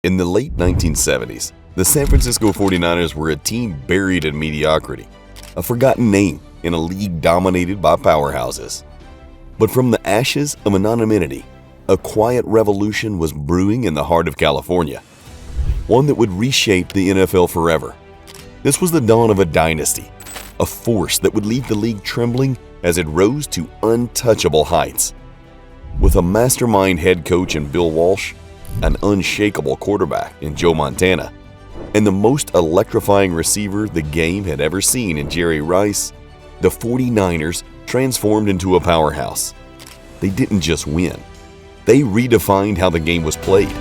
In the late 1970s, the San Francisco 49ers were a team buried in mediocrity, a forgotten name in a league dominated by powerhouses. But from the ashes of anonymity, a quiet revolution was brewing in the heart of California, one that would reshape the NFL forever. This was the dawn of a dynasty, a force that would leave the league trembling as it rose to untouchable heights. With a mastermind head coach in Bill Walsh, an unshakable quarterback in Joe Montana, and the most electrifying receiver the game had ever seen in Jerry Rice, the 49ers transformed into a powerhouse. They didn't just win. They redefined how the game was played,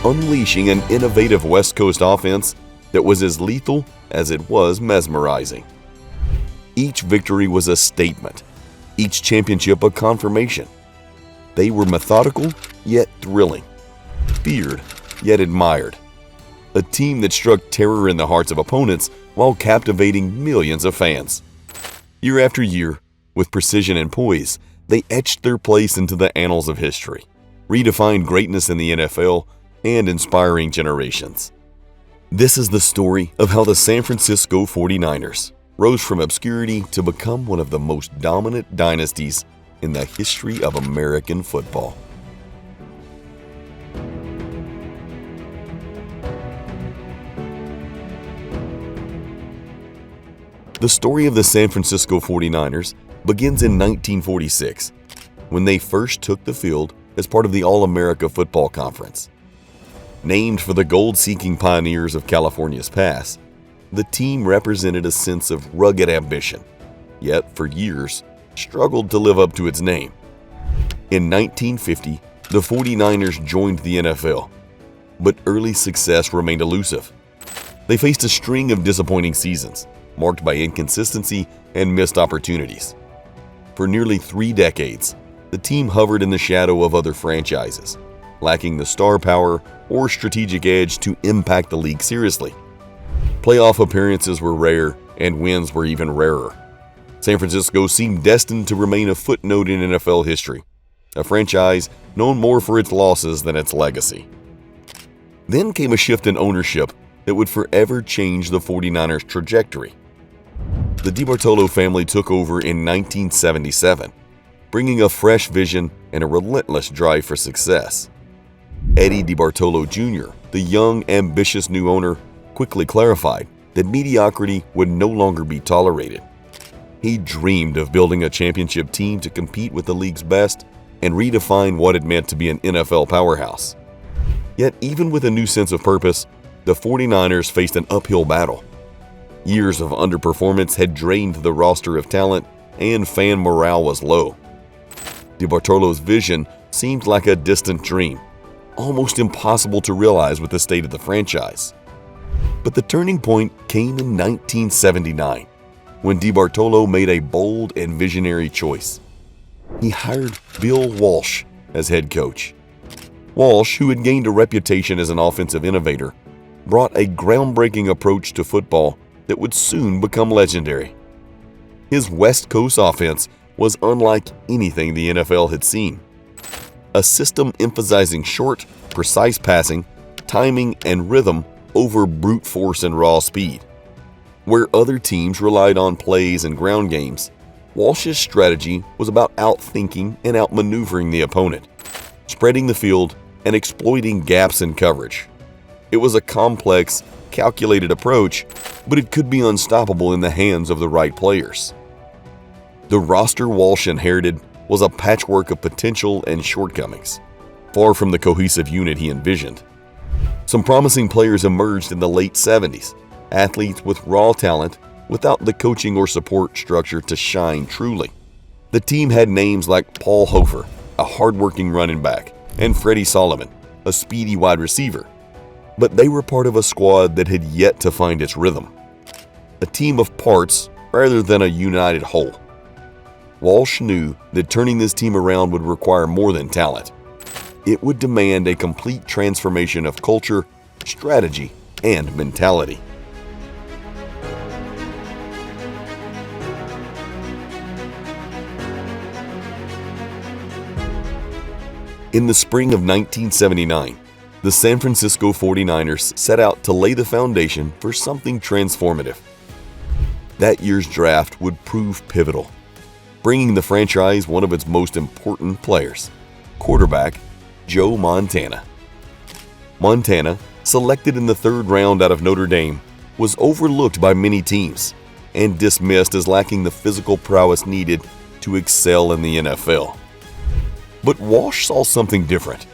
unleashing an innovative West Coast offense that was as lethal as it was mesmerizing. Each victory was a statement, each championship a confirmation. They were methodical yet thrilling, feared yet admired. A team that struck terror in the hearts of opponents while captivating millions of fans. Year after year, with precision and poise, they etched their place into the annals of history, redefined greatness in the NFL, and inspiring generations. This is the story of how the San Francisco 49ers rose from obscurity to become one of the most dominant dynasties in the history of American football. The story of the San Francisco 49ers begins in 1946, when they first took the field as part of the All-America Football Conference. Named for the gold-seeking pioneers of California's past, the team represented a sense of rugged ambition, yet for years struggled to live up to its name. In 1950, the 49ers joined the NFL, but early success remained elusive. They faced a string of disappointing seasons, marked by inconsistency and missed opportunities. For nearly 3 decades, the team hovered in the shadow of other franchises, lacking the star power or strategic edge to impact the league seriously. Playoff appearances were rare, and wins were even rarer. San Francisco seemed destined to remain a footnote in NFL history, a franchise known more for its losses than its legacy. Then came a shift in ownership that would forever change the 49ers' trajectory. The DiBartolo family took over in 1977, bringing a fresh vision and a relentless drive for success. Eddie DiBartolo Jr., the young, ambitious new owner, quickly clarified that mediocrity would no longer be tolerated. He dreamed of building a championship team to compete with the league's best and redefine what it meant to be an NFL powerhouse. Yet even with a new sense of purpose, the 49ers faced an uphill battle. Years of underperformance had drained the roster of talent, and fan morale was low. DiBartolo's vision seemed like a distant dream, almost impossible to realize with the state of the franchise. But the turning point came in 1979, when DiBartolo made a bold and visionary choice. He hired Bill Walsh as head coach. Walsh, who had gained a reputation as an offensive innovator, brought a groundbreaking approach to football that would soon become legendary. His West Coast offense was unlike anything the NFL had seen. A system emphasizing short, precise passing, timing, and rhythm over brute force and raw speed. Where other teams relied on plays and ground games, Walsh's strategy was about outthinking and outmaneuvering the opponent, spreading the field and exploiting gaps in coverage. It was a complex, calculated approach, but it could be unstoppable in the hands of the right players. The roster Walsh inherited was a patchwork of potential and shortcomings, far from the cohesive unit he envisioned. Some promising players emerged in the late 70s, athletes with raw talent without the coaching or support structure to shine truly. The team had names like Paul Hofer, a hard-working running back, and Freddie Solomon, a speedy wide receiver. But they were part of a squad that had yet to find its rhythm. A team of parts rather than a united whole. Walsh knew that turning this team around would require more than talent. It would demand a complete transformation of culture, strategy, and mentality. In the spring of 1979, The San Francisco 49ers set out to lay the foundation for something transformative. That year's draft would prove pivotal, bringing the franchise one of its most important players, quarterback Joe Montana. Montana, selected in the third round out of Notre Dame, was overlooked by many teams and dismissed as lacking the physical prowess needed to excel in the NFL. But Walsh saw something different.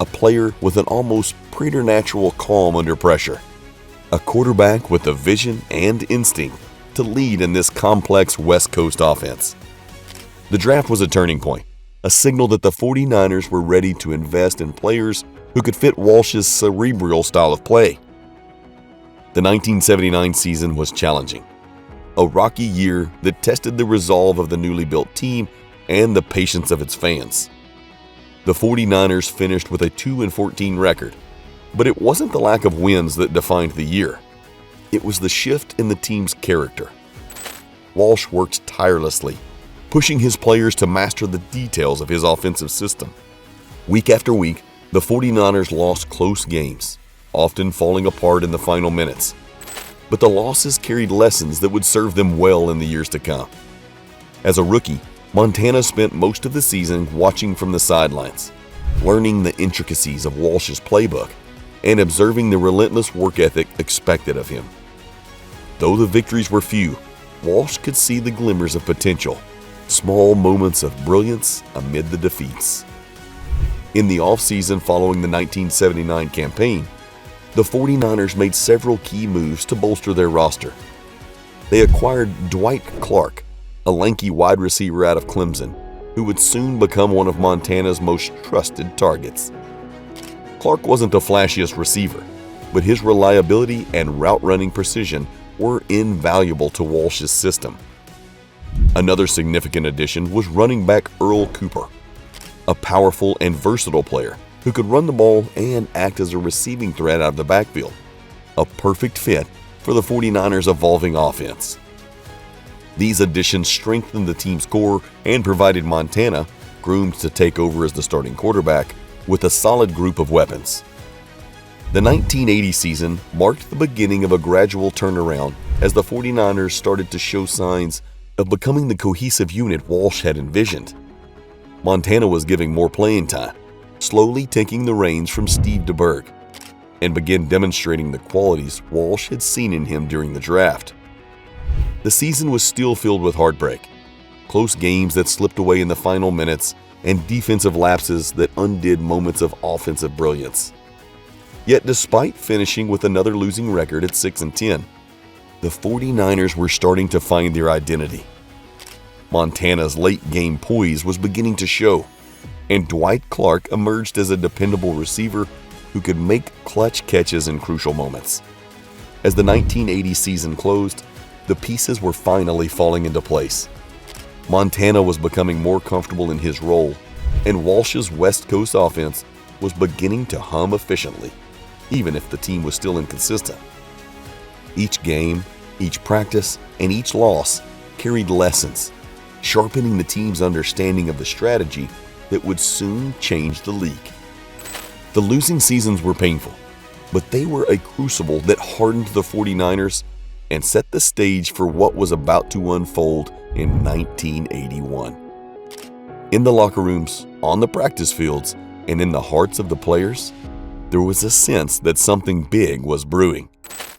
A player with an almost preternatural calm under pressure. A quarterback with the vision and instinct to lead in this complex West Coast offense. The draft was a turning point, a signal that the 49ers were ready to invest in players who could fit Walsh's cerebral style of play. The 1979 season was challenging, a rocky year that tested the resolve of the newly built team and the patience of its fans. The 49ers finished with a 2-14 record, but it wasn't the lack of wins that defined the year. It was the shift in the team's character. Walsh worked tirelessly, pushing his players to master the details of his offensive system. Week after week, the 49ers lost close games, often falling apart in the final minutes. But the losses carried lessons that would serve them well in the years to come. As a rookie, Montana spent most of the season watching from the sidelines, learning the intricacies of Walsh's playbook and observing the relentless work ethic expected of him. Though the victories were few, Walsh could see the glimmers of potential, small moments of brilliance amid the defeats. In the offseason following the 1979 campaign, the 49ers made several key moves to bolster their roster. They acquired Dwight Clark, a lanky wide receiver out of Clemson, who would soon become one of Montana's most trusted targets. Clark wasn't the flashiest receiver, but his reliability and route-running precision were invaluable to Walsh's system. Another significant addition was running back Earl Cooper, a powerful and versatile player who could run the ball and act as a receiving threat out of the backfield, a perfect fit for the 49ers' evolving offense. These additions strengthened the team's core and provided Montana, groomed to take over as the starting quarterback, with a solid group of weapons. The 1980 season marked the beginning of a gradual turnaround as the 49ers started to show signs of becoming the cohesive unit Walsh had envisioned. Montana was giving more playing time, slowly taking the reins from Steve DeBerg, and began demonstrating the qualities Walsh had seen in him during the draft. The season was still filled with heartbreak, close games that slipped away in the final minutes, and defensive lapses that undid moments of offensive brilliance. Yet despite finishing with another losing record at 6-10, the 49ers were starting to find their identity. Montana's late-game poise was beginning to show, and Dwight Clark emerged as a dependable receiver who could make clutch catches in crucial moments. As the 1980 season closed, the pieces were finally falling into place. Montana was becoming more comfortable in his role, and Walsh's West Coast offense was beginning to hum efficiently, even if the team was still inconsistent. Each game, each practice, and each loss carried lessons, sharpening the team's understanding of the strategy that would soon change the league. The losing seasons were painful, but they were a crucible that hardened the 49ers and set the stage for what was about to unfold in 1981. In the locker rooms, on the practice fields, and in the hearts of the players, there was a sense that something big was brewing.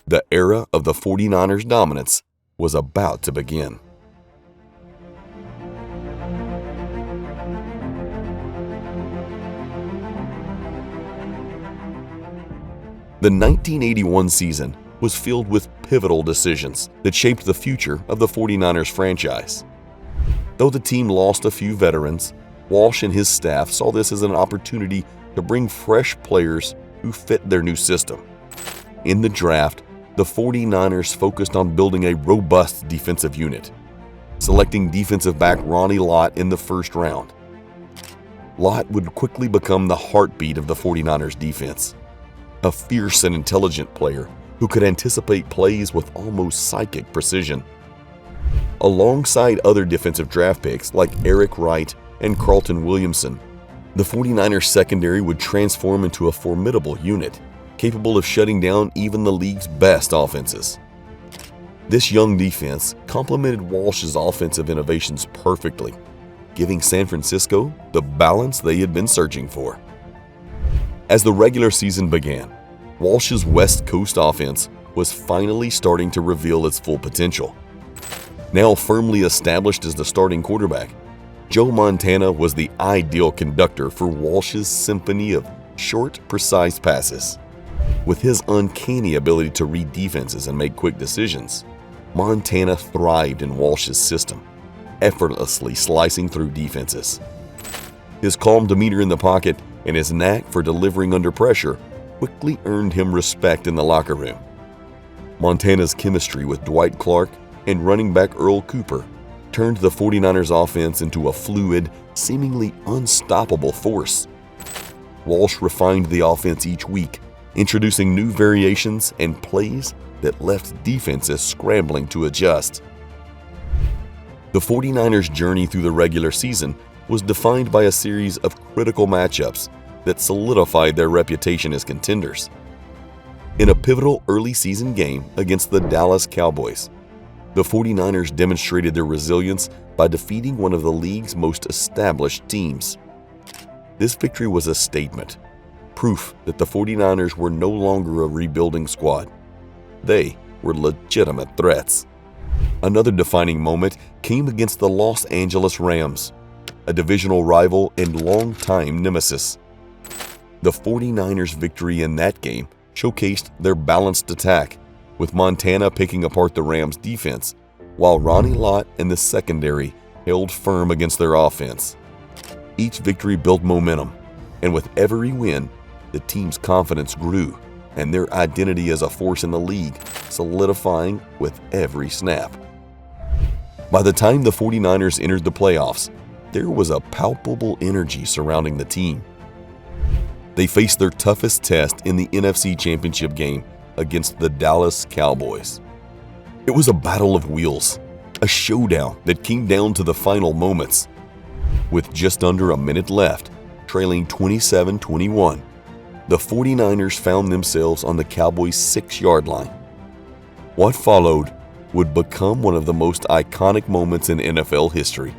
The era of the 49ers' dominance was about to begin. The 1981 season was filled with pivotal decisions that shaped the future of the 49ers franchise. Though the team lost a few veterans, Walsh and his staff saw this as an opportunity to bring fresh players who fit their new system. In the draft, the 49ers focused on building a robust defensive unit, selecting defensive back Ronnie Lott in the first round. Lott would quickly become the heartbeat of the 49ers defense, a fierce and intelligent player who could anticipate plays with almost psychic precision. Alongside other defensive draft picks like Eric Wright and Carlton Williamson, The 49ers secondary would transform into a formidable unit, capable of shutting down even the league's best offenses. This young defense complemented Walsh's offensive innovations perfectly, giving San Francisco the balance they had been searching for. As the regular season began, Walsh's West Coast offense was finally starting to reveal its full potential. Now firmly established as the starting quarterback, Joe Montana was the ideal conductor for Walsh's symphony of short, precise passes. With his uncanny ability to read defenses and make quick decisions, Montana thrived in Walsh's system, effortlessly slicing through defenses. His calm demeanor in the pocket and his knack for delivering under pressure quickly earned him respect in the locker room. Montana's chemistry with Dwight Clark and running back Earl Cooper turned the 49ers offense into a fluid, seemingly unstoppable force. Walsh refined the offense each week, introducing new variations and plays that left defenses scrambling to adjust. The 49ers' journey through the regular season was defined by a series of critical matchups that solidified their reputation as contenders. In a pivotal early season game against the Dallas Cowboys, the 49ers demonstrated their resilience by defeating one of the league's most established teams. This victory was a statement, proof that the 49ers were no longer a rebuilding squad. They were legitimate threats. Another defining moment came against the Los Angeles Rams, a divisional rival and longtime nemesis. The 49ers' victory in that game showcased their balanced attack, with Montana picking apart the Rams' defense, while Ronnie Lott and the secondary held firm against their offense. Each victory built momentum, and with every win, the team's confidence grew, and their identity as a force in the league solidifying with every snap. By the time the 49ers entered the playoffs, there was a palpable energy surrounding the team. They faced their toughest test in the NFC Championship game against the Dallas Cowboys. It was a battle of wheels, a showdown that came down to the final moments. With just under a minute left, trailing 27-21, the 49ers found themselves on the Cowboys' 6-yard line. What followed would become one of the most iconic moments in NFL history.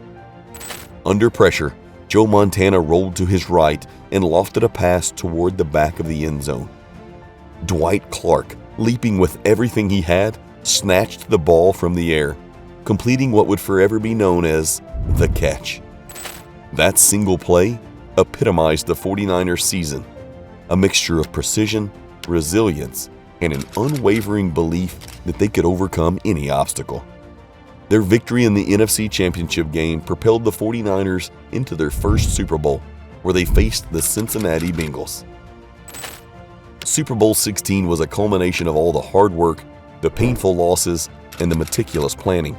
Under pressure, Joe Montana rolled to his right and lofted a pass toward the back of the end zone. Dwight Clark, leaping with everything he had, snatched the ball from the air, completing what would forever be known as the catch. That single play epitomized the 49ers season, a mixture of precision, resilience, and an unwavering belief that they could overcome any obstacle. Their victory in the NFC Championship game propelled the 49ers into their first Super Bowl, where they faced the Cincinnati Bengals. Super Bowl 16 was a culmination of all the hard work, the painful losses, and the meticulous planning.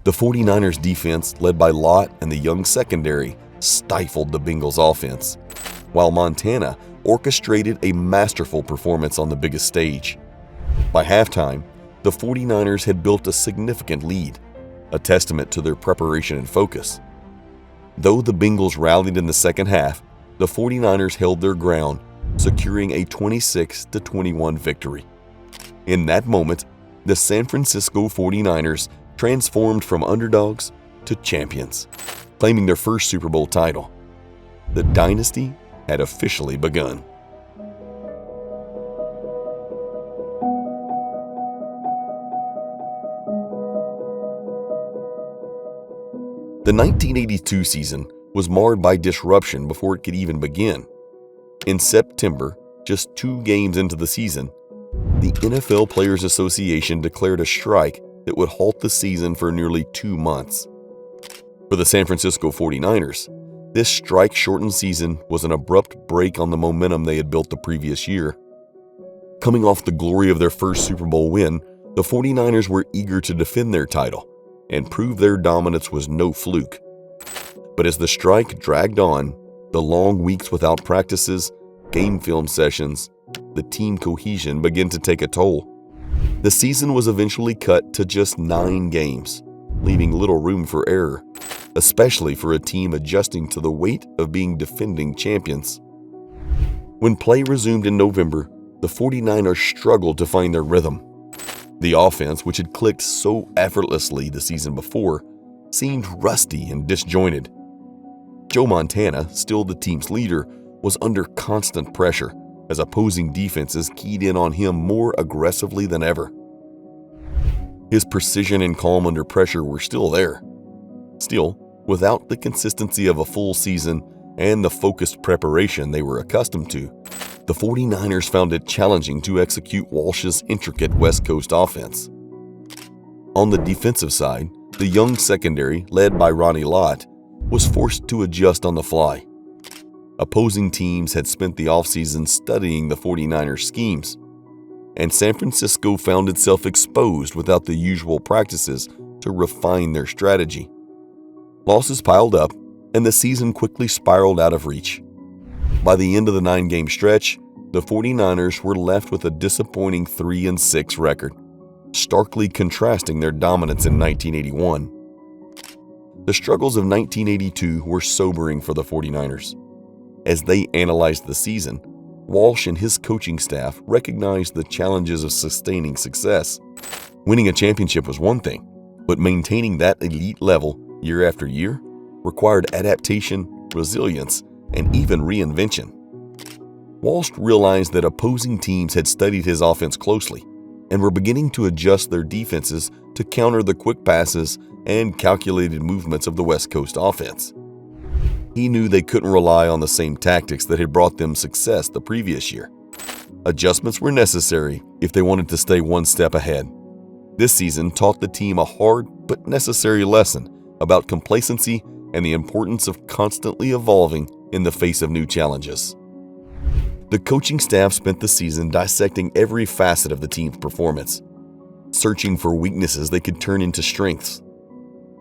The 49ers defense, led by Lott and the young secondary, stifled the Bengals offense, while Montana orchestrated a masterful performance on the biggest stage. By halftime, the 49ers had built a significant lead, a testament to their preparation and focus. Though the Bengals rallied in the second half, the 49ers held their ground, securing a 26-21 victory. In that moment, the San Francisco 49ers transformed from underdogs to champions, claiming their first Super Bowl title. The dynasty had officially begun. The 1982 season was marred by disruption before it could even begin. In September, just 2 games into the season, the NFL Players Association declared a strike that would halt the season for nearly 2 months. For the San Francisco 49ers, this strike-shortened season was an abrupt break on the momentum they had built the previous year. Coming off the glory of their first Super Bowl win, the 49ers were eager to defend their title and prove their dominance was no fluke. But as the strike dragged on, the long weeks without practices, game film sessions, the team cohesion began to take a toll. The season was eventually cut to just 9 games, leaving little room for error. especially for a team adjusting to the weight of being defending champions. When play resumed in November, the 49ers struggled to find their rhythm. The offense, which had clicked so effortlessly the season before, seemed rusty and disjointed. Joe Montana, still the team's leader, was under constant pressure as opposing defenses keyed in on him more aggressively than ever. His precision and calm under pressure were still there. Still, without the consistency of a full season and the focused preparation they were accustomed to, the 49ers found it challenging to execute Walsh's intricate West Coast offense. On the defensive side, the young secondary, led by Ronnie Lott, was forced to adjust on the fly. Opposing teams had spent the offseason studying the 49ers' schemes, and San Francisco found itself exposed without the usual practices to refine their strategy. Losses piled up, and the season quickly spiraled out of reach. By the end of the 9-game stretch, the 49ers were left with a disappointing 3-6 record, starkly contrasting their dominance in 1981. The struggles of 1982 were sobering for the 49ers. As they analyzed the season, Walsh and his coaching staff recognized the challenges of sustaining success. Winning a championship was one thing, but maintaining that elite level year after year required adaptation, resilience, and even reinvention. Walsh realized that opposing teams had studied his offense closely and were beginning to adjust their defenses to counter the quick passes and calculated movements of the West Coast offense. He knew they couldn't rely on the same tactics that had brought them success the previous year. Adjustments were necessary if they wanted to stay one step ahead. This season taught the team a hard but necessary lesson about complacency and the importance of constantly evolving in the face of new challenges. The coaching staff spent the season dissecting every facet of the team's performance, searching for weaknesses they could turn into strengths.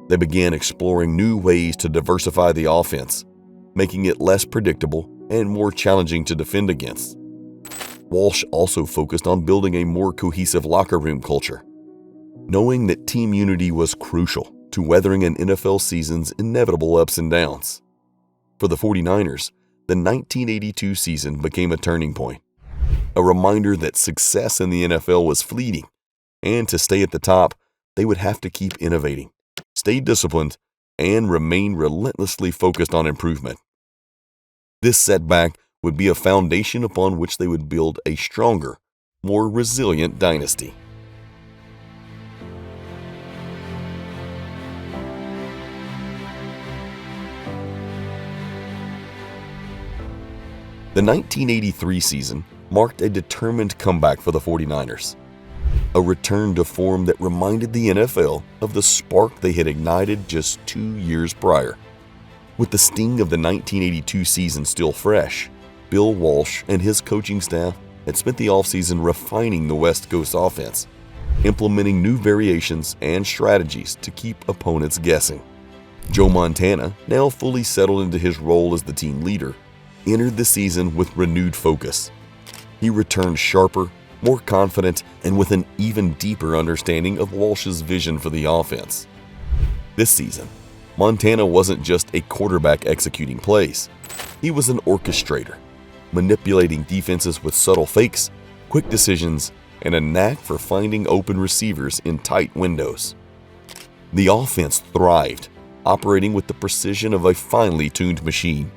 They began exploring new ways to diversify the offense, making it less predictable and more challenging to defend against. Walsh also focused on building a more cohesive locker room culture, knowing that team unity was crucial to weathering an NFL season's inevitable ups and downs. For the 49ers, the 1982 season became a turning point, a reminder that success in the NFL was fleeting, and to stay at the top, they would have to keep innovating, stay disciplined, and remain relentlessly focused on improvement. This setback would be a foundation upon which they would build a stronger, more resilient dynasty. The 1983 season marked a determined comeback for the 49ers, a return to form that reminded the NFL of the spark they had ignited just 2 years prior. With the sting of the 1982 season still fresh, Bill Walsh and his coaching staff had spent the offseason refining the West Coast offense, implementing new variations and strategies to keep opponents guessing. Joe Montana, now fully settled into his role as the team leader, entered the season with renewed focus. He returned sharper, more confident, and with an even deeper understanding of Walsh's vision for the offense. This season, Montana wasn't just a quarterback executing plays. He was an orchestrator, manipulating defenses with subtle fakes, quick decisions, and a knack for finding open receivers in tight windows. The offense thrived, operating with the precision of a finely tuned machine.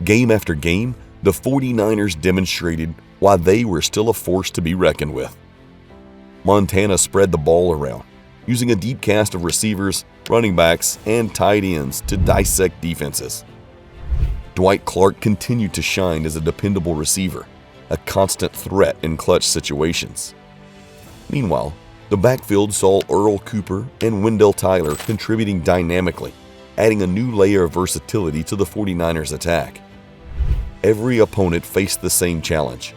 Game after game, the 49ers demonstrated why they were still a force to be reckoned with. Montana spread the ball around, using a deep cast of receivers, running backs, and tight ends to dissect defenses. Dwight Clark continued to shine as a dependable receiver, a constant threat in clutch situations. Meanwhile, the backfield saw Earl Cooper and Wendell Tyler contributing dynamically, adding a new layer of versatility to the 49ers' attack. Every opponent faced the same challenge: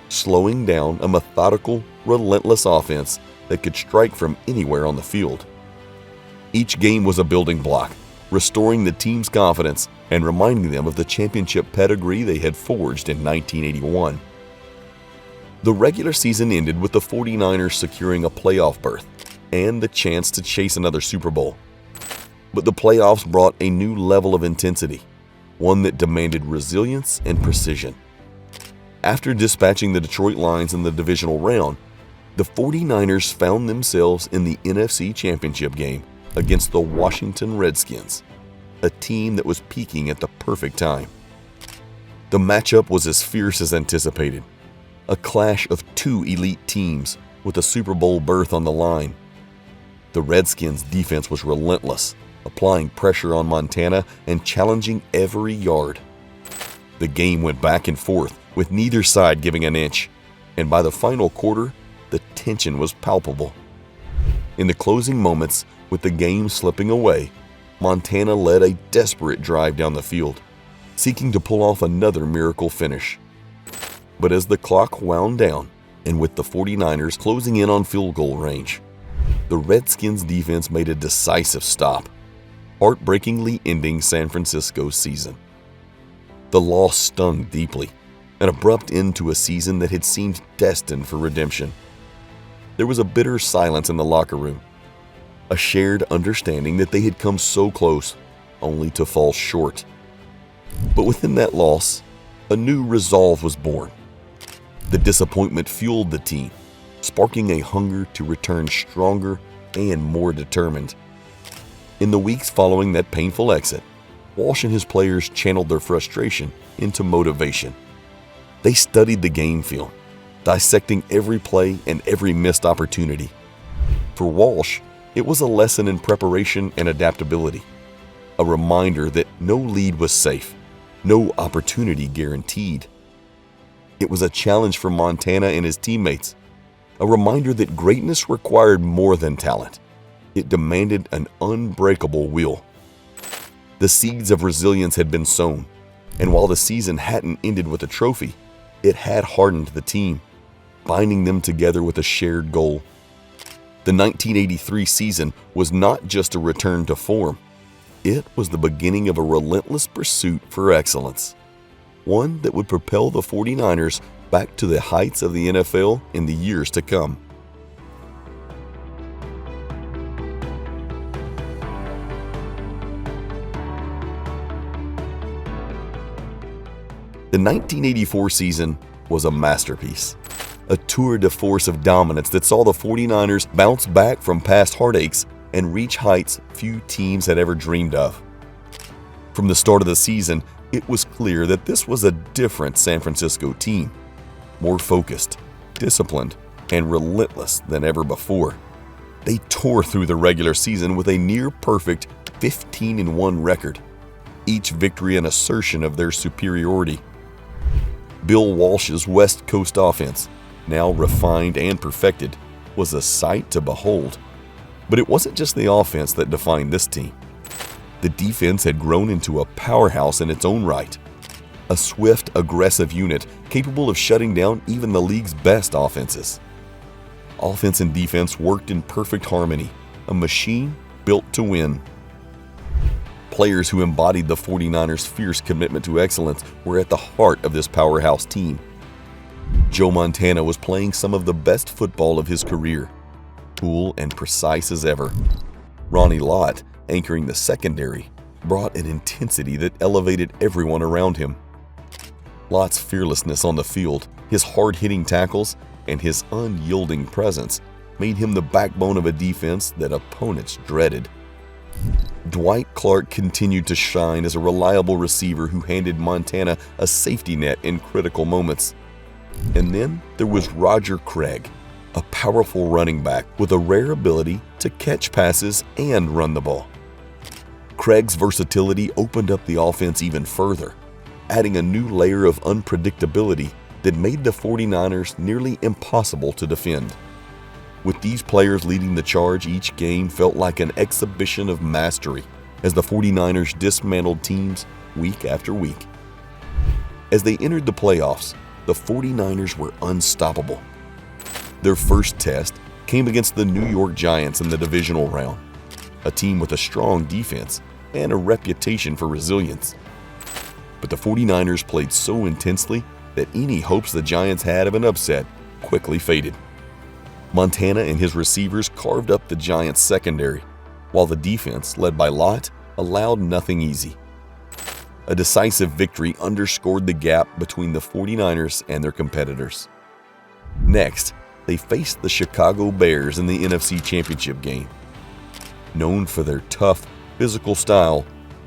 slowing down a methodical, relentless offense that could strike from anywhere on the field. Each game was a building block, restoring the team's confidence and reminding them of the championship pedigree they had forged in 1981. The regular season ended with the 49ers securing a playoff berth and the chance to chase another Super Bowl. But the playoffs brought a new level of intensity, one that demanded resilience and precision. After dispatching the Detroit Lions in the divisional round, the 49ers found themselves in the NFC Championship game against the Washington Redskins, a team that was peaking at the perfect time. The matchup was as fierce as anticipated, a clash of two elite teams with a Super Bowl berth on the line. The Redskins' defense was relentless, applying pressure on Montana and challenging every yard. The game went back and forth, with neither side giving an inch, and by the final quarter, the tension was palpable. In the closing moments, with the game slipping away, Montana led a desperate drive down the field, seeking to pull off another miracle finish. But as the clock wound down, and with the 49ers closing in on field goal range, the Redskins' defense made a decisive stop, heartbreakingly ending San Francisco's season. The loss stung deeply, an abrupt end to a season that had seemed destined for redemption. There was a bitter silence in the locker room, a shared understanding that they had come so close, only to fall short. But within that loss, a new resolve was born. The disappointment fueled the team, sparking a hunger to return stronger and more determined. In the weeks following that painful exit, Walsh and his players channeled their frustration into motivation. They studied the game film, dissecting every play and every missed opportunity. For Walsh, it was a lesson in preparation and adaptability, a reminder that no lead was safe, no opportunity guaranteed. It was a challenge for Montana and his teammates, a reminder that greatness required more than talent. It demanded an unbreakable will. The seeds of resilience had been sown, and while the season hadn't ended with a trophy, it had hardened the team, binding them together with a shared goal. The 1983 season was not just a return to form. It was the beginning of a relentless pursuit for excellence, one that would propel the 49ers back to the heights of the NFL in the years to come. The 1984 season was a masterpiece, a tour de force of dominance that saw the 49ers bounce back from past heartaches and reach heights few teams had ever dreamed of. From the start of the season, it was clear that this was a different San Francisco team, more focused, disciplined, and relentless than ever before. They tore through the regular season with a near-perfect 15-1 record, each victory an assertion of their superiority. Bill Walsh's West Coast offense, now refined and perfected, was a sight to behold. But it wasn't just the offense that defined this team. The defense had grown into a powerhouse in its own right, a swift, aggressive unit capable of shutting down even the league's best offenses. Offense and defense worked in perfect harmony, a machine built to win. Players who embodied the 49ers' fierce commitment to excellence were at the heart of this powerhouse team. Joe Montana was playing some of the best football of his career, cool and precise as ever. Ronnie Lott, anchoring the secondary, brought an intensity that elevated everyone around him. Lott's fearlessness on the field, his hard-hitting tackles, and his unyielding presence made him the backbone of a defense that opponents dreaded. Dwight Clark continued to shine as a reliable receiver who handed Montana a safety net in critical moments. And then there was Roger Craig, a powerful running back with a rare ability to catch passes and run the ball. Craig's versatility opened up the offense even further, adding a new layer of unpredictability that made the 49ers nearly impossible to defend. With these players leading the charge, each game felt like an exhibition of mastery as the 49ers dismantled teams week after week. As they entered the playoffs, the 49ers were unstoppable. Their first test came against the New York Giants in the divisional round, a team with a strong defense and a reputation for resilience. But the 49ers played so intensely that any hopes the Giants had of an upset quickly faded. Montana and his receivers carved up the Giants' secondary, while the defense, led by Lott, allowed nothing easy. A decisive victory underscored the gap between the 49ers and their competitors. Next, they faced the Chicago Bears in the NFC Championship game. Known for their tough, physical style,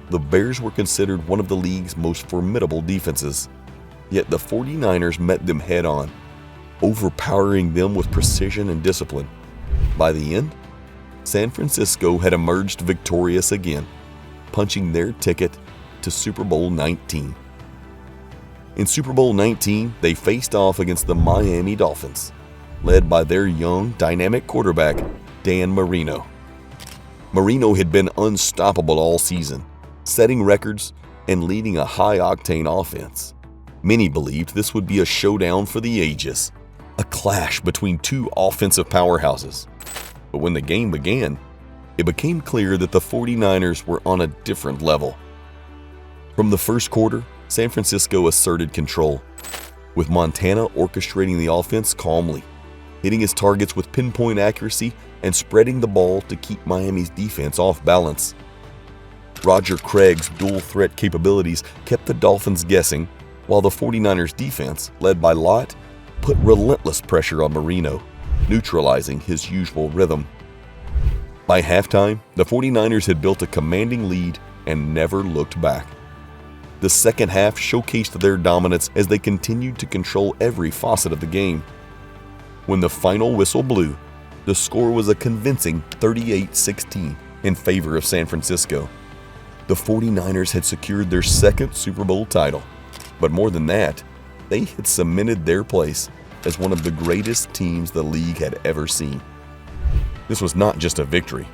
the Bears were considered one of the league's most formidable defenses. Yet the 49ers met them head-on, overpowering them with precision and discipline. By the end, San Francisco had emerged victorious again, punching their ticket to Super Bowl 19. In Super Bowl 19, they faced off against the Miami Dolphins, led by their young, dynamic quarterback, Dan Marino. Marino had been unstoppable all season, setting records and leading a high-octane offense. Many believed this would be a showdown for the ages, a clash between two offensive powerhouses. But when the game began, it became clear that the 49ers were on a different level. From the first quarter, San Francisco asserted control, with Montana orchestrating the offense calmly, hitting his targets with pinpoint accuracy and spreading the ball to keep Miami's defense off balance. Roger Craig's dual-threat capabilities kept the Dolphins guessing, while the 49ers defense, led by Lott, put relentless pressure on Marino, neutralizing his usual rhythm. By halftime, the 49ers had built a commanding lead and never looked back. The second half showcased their dominance as they continued to control every facet of the game. When the final whistle blew, the score was a convincing 38-16 in favor of San Francisco. The 49ers had secured their second Super Bowl title, but more than that, they had cemented their place as one of the greatest teams the league had ever seen. This was not just a victory,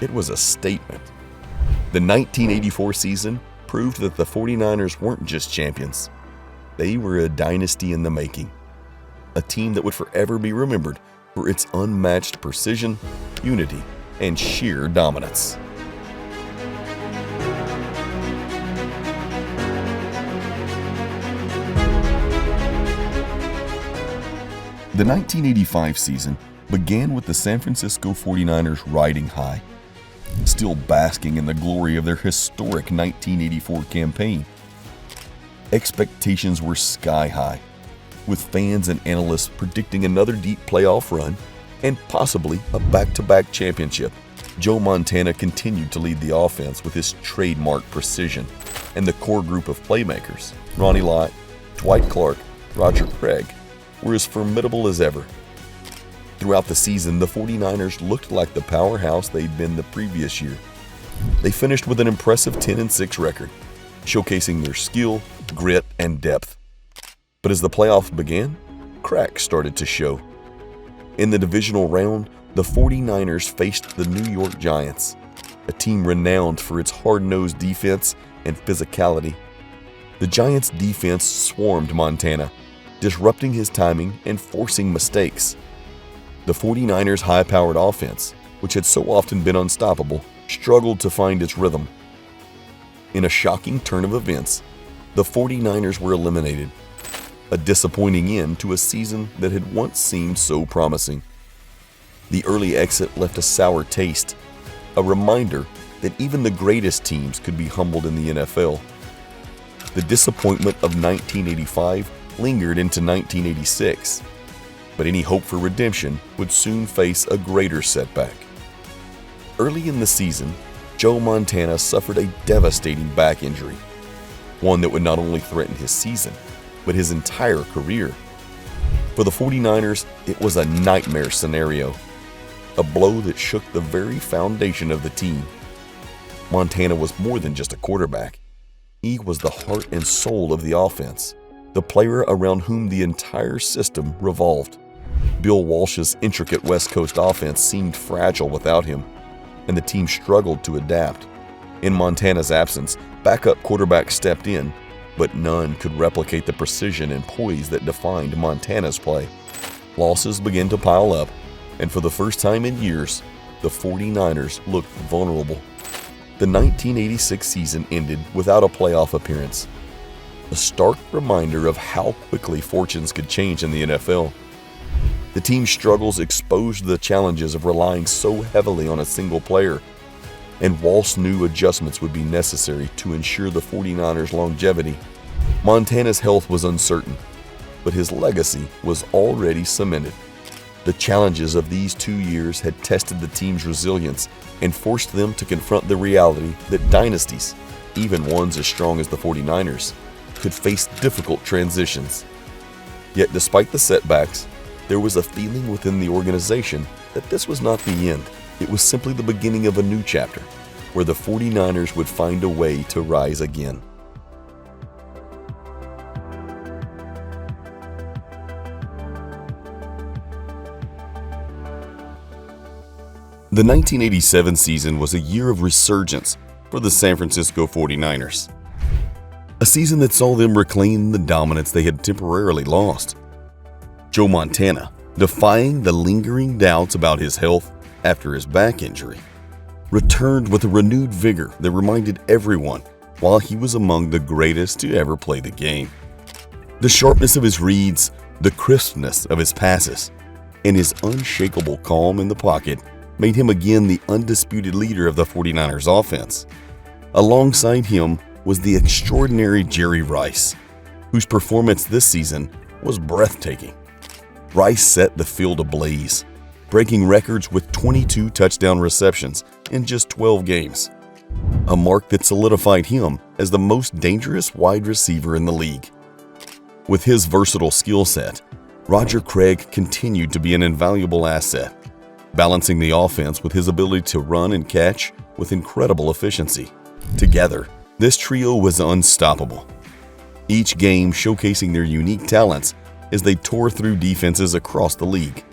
it was a statement. The 1984 season proved that the 49ers weren't just champions. They were a dynasty in the making, a team that would forever be remembered for its unmatched precision, unity, and sheer dominance. The 1985 season began with the San Francisco 49ers riding high, still basking in the glory of their historic 1984 campaign. Expectations were sky high, with fans and analysts predicting another deep playoff run and possibly a back-to-back championship. Joe Montana continued to lead the offense with his trademark precision, and the core group of playmakers, Ronnie Lott, Dwight Clark, Roger Craig, were as formidable as ever. Throughout the season, the 49ers looked like the powerhouse they'd been the previous year. They finished with an impressive 10-6 record, showcasing their skill, grit, and depth. But as the playoffs began, cracks started to show. In the divisional round, the 49ers faced the New York Giants, a team renowned for its hard-nosed defense and physicality. The Giants' defense swarmed Montana, disrupting his timing and forcing mistakes. The 49ers' high-powered offense, which had so often been unstoppable, struggled to find its rhythm. In a shocking turn of events, the 49ers were eliminated, a disappointing end to a season that had once seemed so promising. The early exit left a sour taste, a reminder that even the greatest teams could be humbled in the NFL. The disappointment of 1985 lingered into 1986, but any hope for redemption would soon face a greater setback. Early in the season, Joe Montana suffered a devastating back injury, one that would not only threaten his season, but his entire career. For the 49ers, it was a nightmare scenario, a blow that shook the very foundation of the team. Montana was more than just a quarterback. He was the heart and soul of the offense, the player around whom the entire system revolved. Bill Walsh's intricate West Coast offense seemed fragile without him, and the team struggled to adapt. In Montana's absence, backup quarterbacks stepped in, but none could replicate the precision and poise that defined Montana's play. Losses began to pile up, and for the first time in years, the 49ers looked vulnerable. The 1986 season ended without a playoff appearance, a stark reminder of how quickly fortunes could change in the NFL. The team's struggles exposed the challenges of relying so heavily on a single player, and Walsh knew adjustments would be necessary to ensure the 49ers' longevity. Montana's health was uncertain, but his legacy was already cemented. The challenges of these 2 years had tested the team's resilience and forced them to confront the reality that dynasties, even ones as strong as the 49ers, could face difficult transitions. Yet despite the setbacks, there was a feeling within the organization that this was not the end. It was simply the beginning of a new chapter, where the 49ers would find a way to rise again. The 1987 season was a year of resurgence for the San Francisco 49ers. A season that saw them reclaim the dominance they had temporarily lost. Joe Montana, defying the lingering doubts about his health after his back injury, returned with a renewed vigor that reminded everyone while he was among the greatest to ever play the game. The sharpness of his reads, the crispness of his passes, and his unshakable calm in the pocket made him again the undisputed leader of the 49ers offense. Alongside him was the extraordinary Jerry Rice, whose performance this season was breathtaking. Rice set the field ablaze, breaking records with 22 touchdown receptions in just 12 games, a mark that solidified him as the most dangerous wide receiver in the league. With his versatile skill set, Roger Craig continued to be an invaluable asset, balancing the offense with his ability to run and catch with incredible efficiency. Together, this trio was unstoppable, each game showcasing their unique talents as they tore through defenses across the league.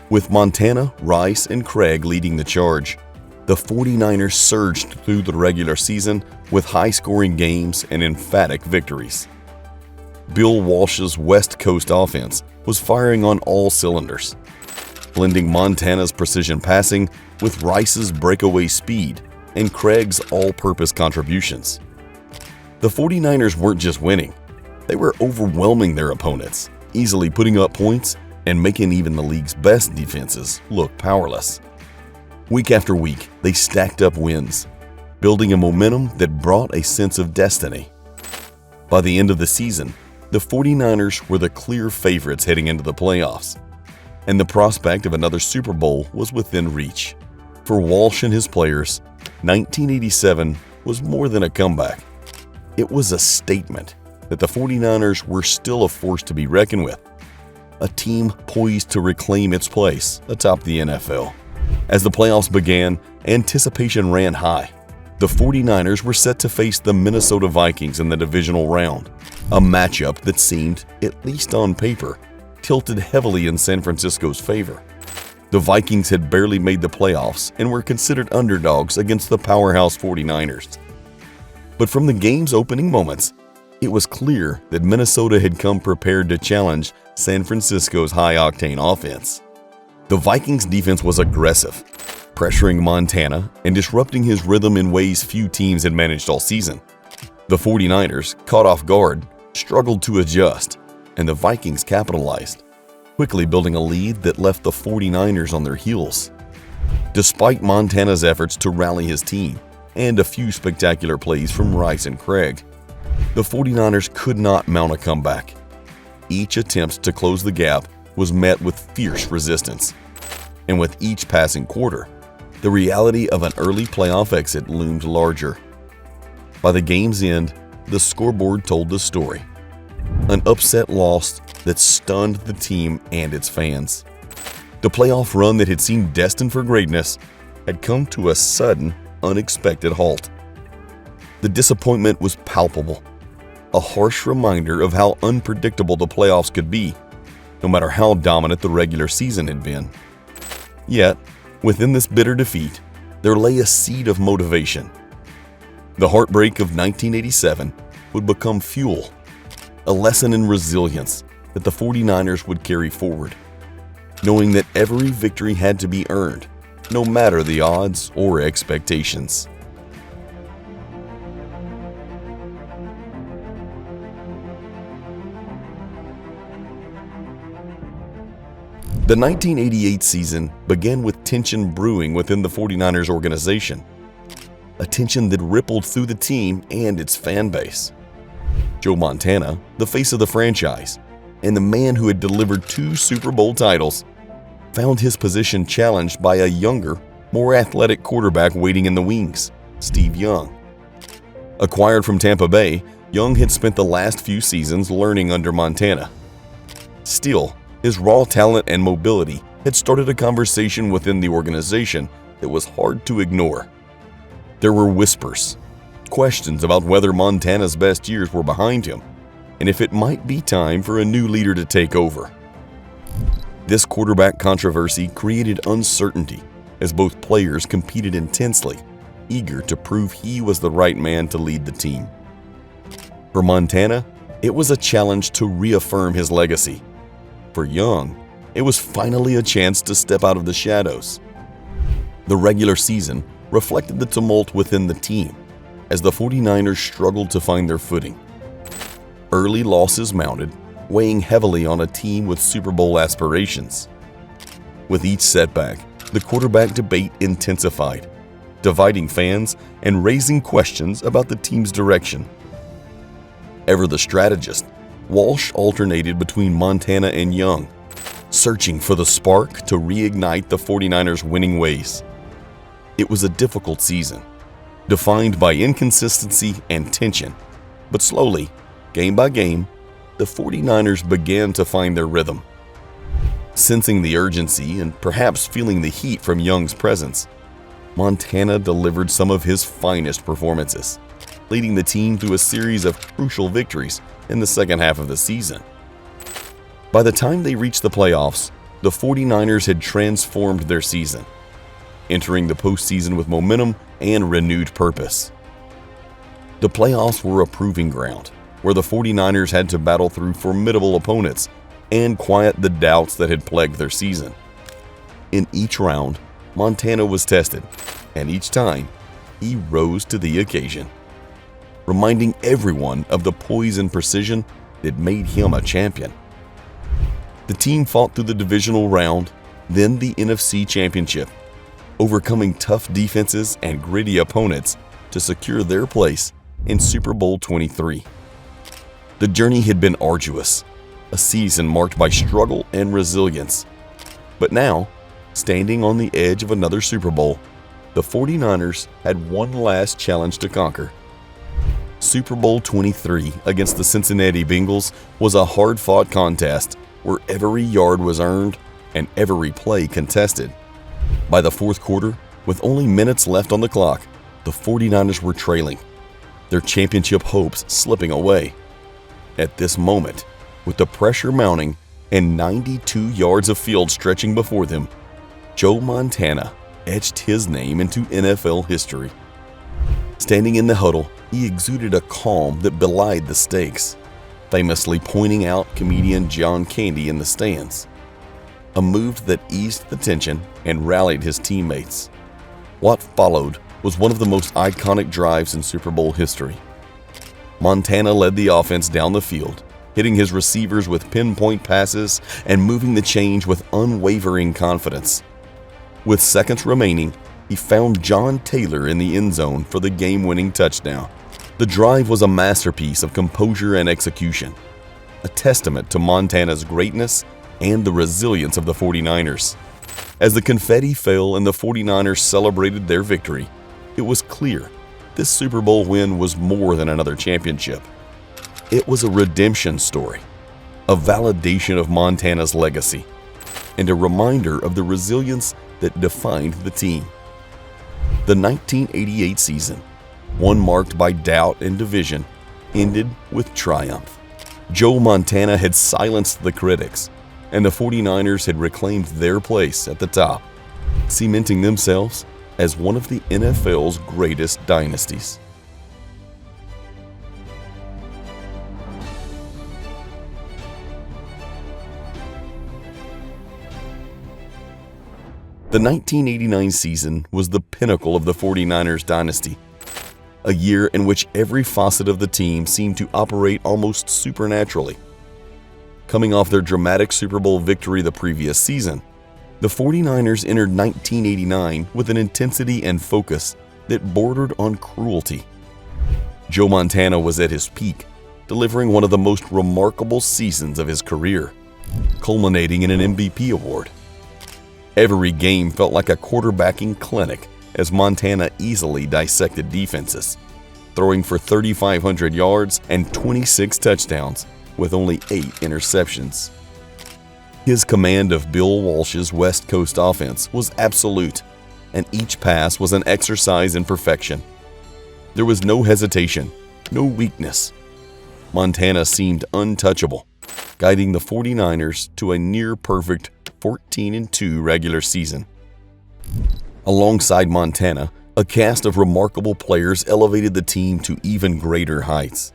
With Montana, Rice, and Craig leading the charge, the 49ers surged through the regular season with high-scoring games and emphatic victories. Bill Walsh's West Coast offense was firing on all cylinders, blending Montana's precision passing with Rice's breakaway speed and Craig's all-purpose contributions. The 49ers weren't just winning, they were overwhelming their opponents, easily putting up points and making even the league's best defenses look powerless. Week after week, they stacked up wins, building a momentum that brought a sense of destiny. By the end of the season, the 49ers were the clear favorites heading into the playoffs, and the prospect of another Super Bowl was within reach. For Walsh and his players, 1987 was more than a comeback. It was a statement that the 49ers were still a force to be reckoned with, a team poised to reclaim its place atop the NFL. As the playoffs began, anticipation ran high. The 49ers were set to face the Minnesota Vikings in the divisional round, a matchup that seemed, at least on paper, tilted heavily in San Francisco's favor. The Vikings had barely made the playoffs and were considered underdogs against the powerhouse 49ers. But from the game's opening moments, it was clear that Minnesota had come prepared to challenge San Francisco's high-octane offense. The Vikings' defense was aggressive, pressuring Montana and disrupting his rhythm in ways few teams had managed all season. The 49ers, caught off guard, struggled to adjust, and the Vikings capitalized, quickly building a lead that left the 49ers on their heels. Despite Montana's efforts to rally his team and a few spectacular plays from Rice and Craig, the 49ers could not mount a comeback. Each attempt to close the gap was met with fierce resistance, and with each passing quarter, the reality of an early playoff exit loomed larger. By the game's end, the scoreboard told the story. An upset loss that stunned the team and its fans. The playoff run that had seemed destined for greatness had come to a sudden, unexpected halt. The disappointment was palpable, a harsh reminder of how unpredictable the playoffs could be, no matter how dominant the regular season had been. Yet, within this bitter defeat, there lay a seed of motivation. The heartbreak of 1987 would become fuel, a lesson in resilience that the 49ers would carry forward, knowing that every victory had to be earned, no matter the odds or expectations. The 1988 season began with tension brewing within the 49ers organization, a tension that rippled through the team and its fan base. Joe Montana, the face of the franchise, and the man who had delivered 2 Super Bowl titles, found his position challenged by a younger, more athletic quarterback waiting in the wings, Steve Young. Acquired from Tampa Bay, Young had spent the last few seasons learning under Montana. Still, his raw talent and mobility had started a conversation within the organization that was hard to ignore. There were whispers, questions about whether Montana's best years were behind him, and if it might be time for a new leader to take over. This quarterback controversy created uncertainty as both players competed intensely, eager to prove he was the right man to lead the team. For Montana, it was a challenge to reaffirm his legacy. For Young, it was finally a chance to step out of the shadows. The regular season reflected the tumult within the team as the 49ers struggled to find their footing. Early losses mounted, weighing heavily on a team with Super Bowl aspirations. With each setback, the quarterback debate intensified, dividing fans and raising questions about the team's direction. Ever the strategist, Walsh alternated between Montana and Young, searching for the spark to reignite the 49ers' winning ways. It was a difficult season, defined by inconsistency and tension, but slowly, game by game, the 49ers began to find their rhythm. Sensing the urgency and perhaps feeling the heat from Young's presence, Montana delivered some of his finest performances, leading the team through a series of crucial victories in the second half of the season. By the time they reached the playoffs, the 49ers had transformed their season, entering the postseason with momentum and renewed purpose. The playoffs were a proving ground where the 49ers had to battle through formidable opponents and quiet the doubts that had plagued their season. In each round, Montana was tested, and each time, he rose to the occasion, reminding everyone of the poise and precision that made him a champion. The team fought through the divisional round, then the NFC Championship, overcoming tough defenses and gritty opponents to secure their place in Super Bowl 23. The journey had been arduous, a season marked by struggle and resilience. But now, standing on the edge of another Super Bowl, the 49ers had one last challenge to conquer. Super Bowl 23 against the Cincinnati Bengals was a hard-fought contest where every yard was earned and every play contested. By the fourth quarter, with only minutes left on the clock, the 49ers were trailing, their championship hopes slipping away. At this moment, with the pressure mounting and 92 yards of field stretching before them, Joe Montana etched his name into NFL history. Standing in the huddle, he exuded a calm that belied the stakes, famously pointing out comedian John Candy in the stands, a move that eased the tension and rallied his teammates. What followed was one of the most iconic drives in Super Bowl history. Montana led the offense down the field, hitting his receivers with pinpoint passes and moving the chains with unwavering confidence. With seconds remaining, he found John Taylor in the end zone for the game-winning touchdown. The drive was a masterpiece of composure and execution, a testament to Montana's greatness and the resilience of the 49ers. As the confetti fell and the 49ers celebrated their victory, it was clear this Super Bowl win was more than another championship. It was a redemption story, a validation of Montana's legacy, and a reminder of the resilience that defined the team. The 1988 season, one marked by doubt and division, ended with triumph. Joe Montana had silenced the critics, and the 49ers had reclaimed their place at the top, cementing themselves as one of the NFL's greatest dynasties. The 1989 season was the pinnacle of the 49ers dynasty, a year in which every facet of the team seemed to operate almost supernaturally. Coming off their dramatic Super Bowl victory the previous season, the 49ers entered 1989 with an intensity and focus that bordered on cruelty. Joe Montana was at his peak, delivering one of the most remarkable seasons of his career, culminating in an MVP award. Every game felt like a quarterbacking clinic as Montana easily dissected defenses, throwing for 3,500 yards and 26 touchdowns with only 8 interceptions. His command of Bill Walsh's West Coast offense was absolute, and each pass was an exercise in perfection. There was no hesitation, no weakness. Montana seemed untouchable, guiding the 49ers to a near-perfect 14-2 regular season. Alongside Montana, a cast of remarkable players elevated the team to even greater heights.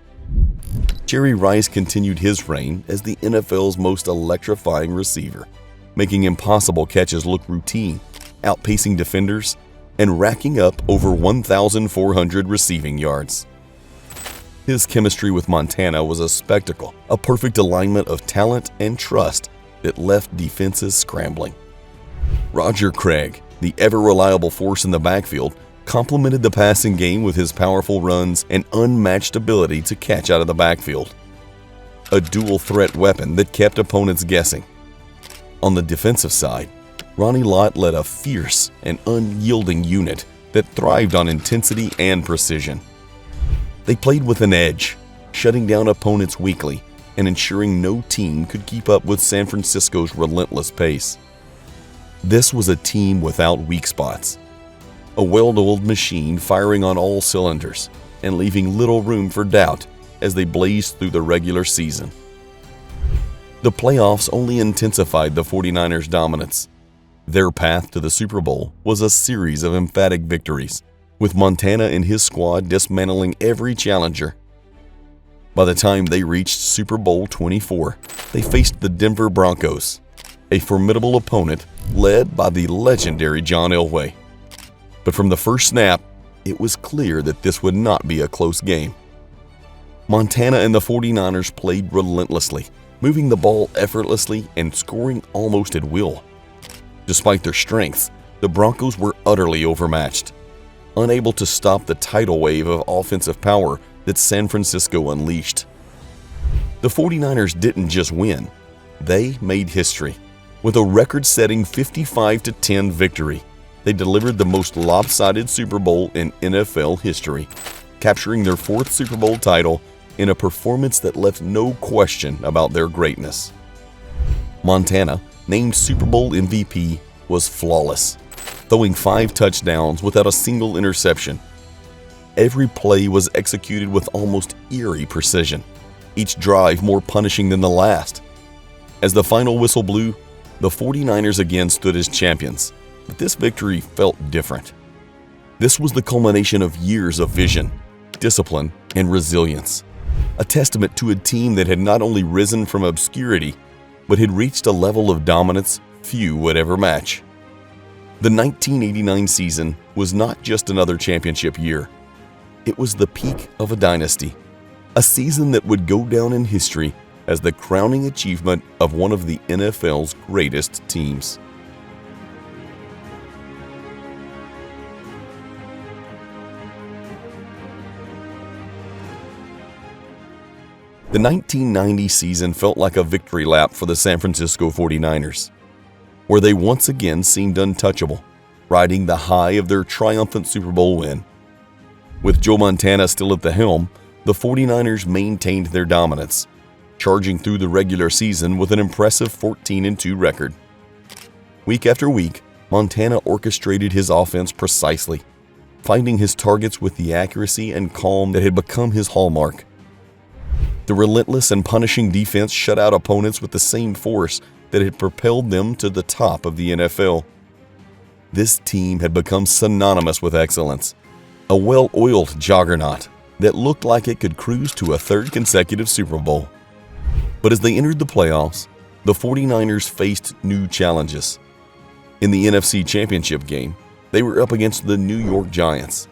Jerry Rice continued his reign as the NFL's most electrifying receiver, making impossible catches look routine, outpacing defenders, and racking up over 1,400 receiving yards. His chemistry with Montana was a spectacle, a perfect alignment of talent and trust that left defenses scrambling. Roger Craig, the ever-reliable force in the backfield, complemented the passing game with his powerful runs and unmatched ability to catch out of the backfield. A dual-threat weapon that kept opponents guessing. On the defensive side, Ronnie Lott led a fierce and unyielding unit that thrived on intensity and precision. They played with an edge, shutting down opponents weakly and ensuring no team could keep up with San Francisco's relentless pace. This was a team without weak spots, a well-oiled machine firing on all cylinders and leaving little room for doubt as they blazed through the regular season. The playoffs only intensified the 49ers' dominance. Their path to the Super Bowl was a series of emphatic victories, with Montana and his squad dismantling every challenger. By the time they reached Super Bowl 24, they faced the Denver Broncos, a formidable opponent led by the legendary John Elway. But from the first snap, it was clear that this would not be a close game. Montana and the 49ers played relentlessly, moving the ball effortlessly and scoring almost at will. Despite their strengths, the Broncos were utterly overmatched, unable to stop the tidal wave of offensive power that San Francisco unleashed. The 49ers didn't just win, they made history. With a record-setting 55-10 victory, they delivered the most lopsided Super Bowl in NFL history, capturing their 4th Super Bowl title in a performance that left no question about their greatness. Montana, named Super Bowl MVP, was flawless, throwing 5 touchdowns without a single interception. Every play was executed with almost eerie precision, each drive more punishing than the last. As the final whistle blew, the 49ers again stood as champions, but this victory felt different. This was the culmination of years of vision, discipline, and resilience, a testament to a team that had not only risen from obscurity, but had reached a level of dominance few would ever match. The 1989 season was not just another championship year. It was the peak of a dynasty, a season that would go down in history as the crowning achievement of one of the NFL's greatest teams. The 1990 season felt like a victory lap for the San Francisco 49ers, where they once again seemed untouchable, riding the high of their triumphant Super Bowl win. With Joe Montana still at the helm, the 49ers maintained their dominance, charging through the regular season with an impressive 14-2 record. Week after week, Montana orchestrated his offense precisely, finding his targets with the accuracy and calm that had become his hallmark. The relentless and punishing defense shut out opponents with the same force that had propelled them to the top of the NFL. This team had become synonymous with excellence, a well-oiled juggernaut that looked like it could cruise to a 3rd consecutive Super Bowl. But as they entered the playoffs, the 49ers faced new challenges. In the NFC Championship game, they were up against the New York Giants,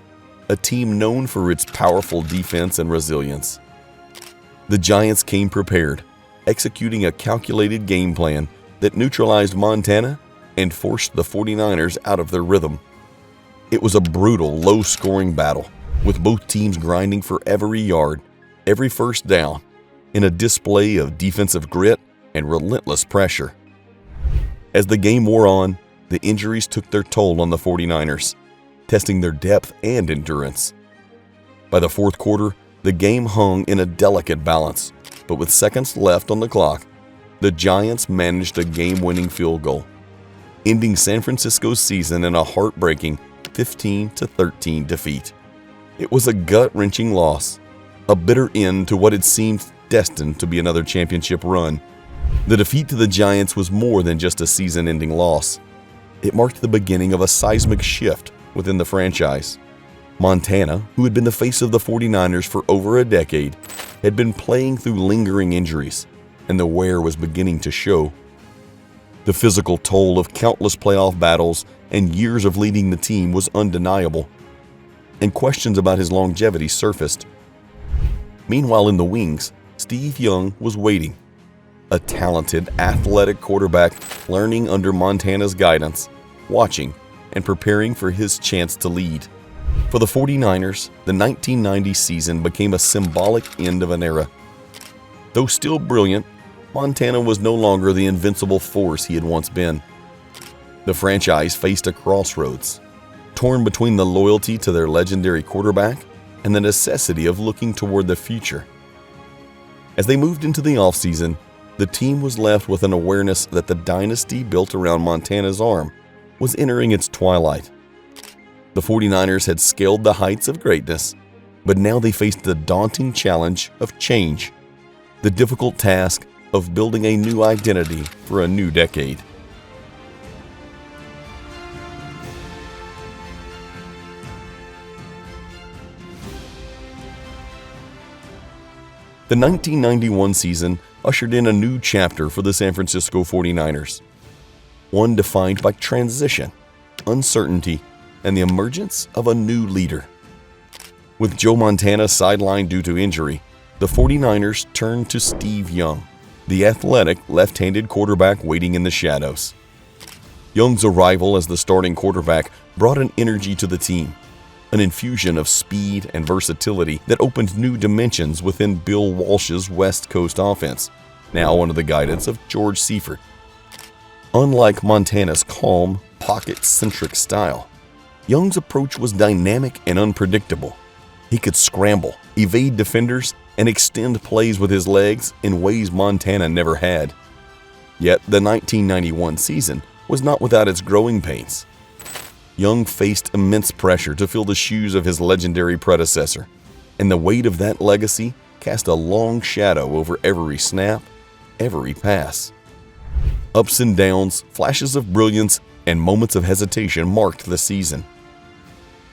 a team known for its powerful defense and resilience. The Giants came prepared, executing a calculated game plan that neutralized Montana and forced the 49ers out of their rhythm. It was a brutal, low-scoring battle, with both teams grinding for every yard, every first down, in a display of defensive grit and relentless pressure. As the game wore on, the injuries took their toll on the 49ers, testing their depth and endurance. By the fourth quarter, the game hung in a delicate balance, but with seconds left on the clock, the Giants managed a game-winning field goal, ending San Francisco's season in a heartbreaking 15-13 defeat. It was a gut-wrenching loss, a bitter end to what had seemed destined to be another championship run. The defeat to the Giants was more than just a season-ending loss. It marked the beginning of a seismic shift within the franchise. Montana, who had been the face of the 49ers for over a decade, had been playing through lingering injuries, and the wear was beginning to show. The physical toll of countless playoff battles and years of leading the team was undeniable, and questions about his longevity surfaced. Meanwhile, in the wings, Steve Young was waiting, a talented, athletic quarterback learning under Montana's guidance, watching and preparing for his chance to lead. For the 49ers, the 1990 season became a symbolic end of an era. Though still brilliant, Montana was no longer the invincible force he had once been. The franchise faced a crossroads, torn between the loyalty to their legendary quarterback and the necessity of looking toward the future. As they moved into the offseason, the team was left with an awareness that the dynasty built around Montana's arm was entering its twilight. The 49ers had scaled the heights of greatness, but now they faced the daunting challenge of change, the difficult task of building a new identity for a new decade. The 1991 season ushered in a new chapter for the San Francisco 49ers, one defined by transition, uncertainty, and the emergence of a new leader. With Joe Montana sidelined due to injury, the 49ers turned to Steve Young, the athletic left-handed quarterback waiting in the shadows. Young's arrival as the starting quarterback brought an energy to the team, an infusion of speed and versatility that opened new dimensions within Bill Walsh's West Coast offense, now under the guidance of George Seifert. Unlike Montana's calm, pocket-centric style, Young's approach was dynamic and unpredictable. He could scramble, evade defenders, and extend plays with his legs in ways Montana never had. Yet the 1991 season was not without its growing pains. Young faced immense pressure to fill the shoes of his legendary predecessor, and the weight of that legacy cast a long shadow over every snap, every pass. Ups and downs, flashes of brilliance, and moments of hesitation marked the season.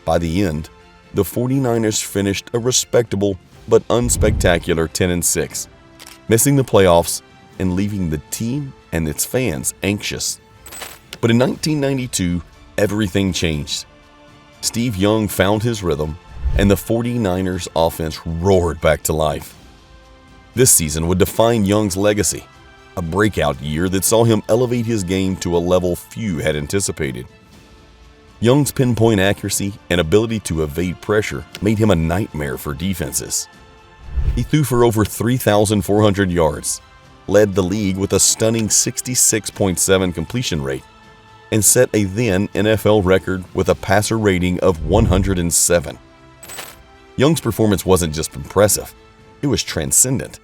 By the end, the 49ers finished a respectable but unspectacular 10-6, missing the playoffs and leaving the team and its fans anxious. But in 1992, everything changed. Steve Young found his rhythm, and the 49ers offense roared back to life. This season would define Young's legacy, a breakout year that saw him elevate his game to a level few had anticipated. Young's pinpoint accuracy and ability to evade pressure made him a nightmare for defenses. He threw for over 3,400 yards, led the league with a stunning 66.7 completion rate, and set a then NFL record with a passer rating of 107. Young's performance wasn't just impressive, it was transcendent,